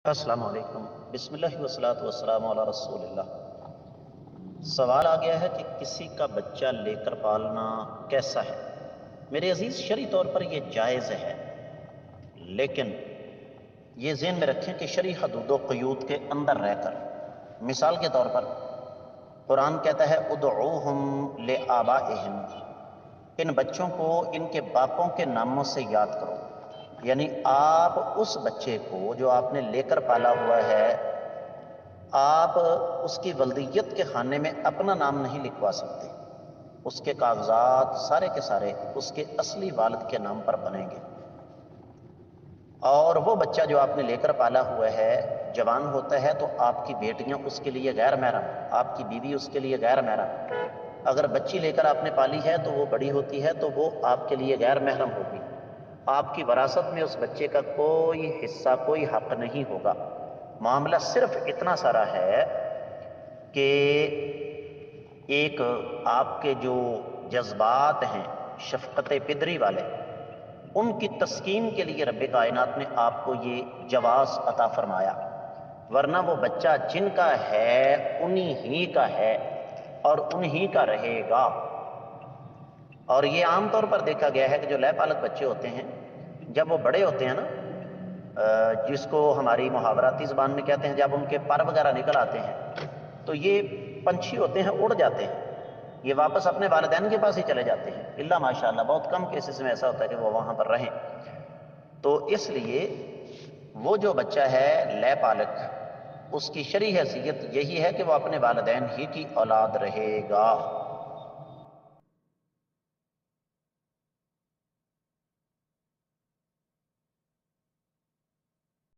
السلام علیکم۔ بسم اللہ والصلاۃ والسلام علی رسول اللہ۔ سوال آ گیا ہے کہ کسی کا بچہ لے کر پالنا کیسا ہے؟ میرے عزیز، شرعی طور پر یہ جائز ہے، لیکن یہ ذہن میں رکھیں کہ شرعی حدود و قیود کے اندر رہ کر۔ مثال کے طور پر قرآن کہتا ہے ادعوہم لآبائہم، ان بچوں کو ان کے باپوں کے ناموں سے یاد کرو۔ یعنی آپ اس بچے کو جو آپ نے لے کر پالا ہوا ہے، آپ اس کی ولدیت کے خانے میں اپنا نام نہیں لکھوا سکتے، اس کے کاغذات سارے کے سارے اس کے اصلی والد کے نام پر بنیں گے۔ اور وہ بچہ جو آپ نے لے کر پالا ہوا ہے جوان ہوتا ہے تو آپ کی بیٹیاں اس کے لیے غیر محرم، آپ کی بیوی اس کے لیے غیر محرم۔ اگر بچی لے کر آپ نے پالی ہے تو وہ بڑی ہوتی ہے تو وہ آپ کے لیے غیر محرم ہوگی، آپ کی وراثت میں اس بچے کا کوئی حصہ، کوئی حق نہیں ہوگا۔ معاملہ صرف اتنا سارا ہے کہ ایک آپ کے جو جذبات ہیں شفقت پدری والے، ان کی تسکین کے لیے رب کائنات نے آپ کو یہ جواز عطا فرمایا، ورنہ وہ بچہ جن کا ہے انہی ہی کا ہے اور انہی کا رہے گا۔ اور یہ عام طور پر دیکھا گیا ہے کہ جو لے پالک بچے ہوتے ہیں جب وہ بڑے ہوتے ہیں نا، جس کو ہماری محاوراتی زبان میں کہتے ہیں جب ان کے پر وغیرہ نکل آتے ہیں تو یہ پنچھی ہوتے ہیں، اڑ جاتے ہیں، یہ واپس اپنے والدین کے پاس ہی چلے جاتے ہیں، اللہ ماشاءاللہ بہت کم کیسز میں ایسا ہوتا ہے کہ وہ وہاں پر رہیں۔ تو اس لیے وہ جو بچہ ہے لے پالک، اس کی شرعی حیثیت یہی ہے کہ وہ اپنے والدین ہی کی اولاد رہے گا۔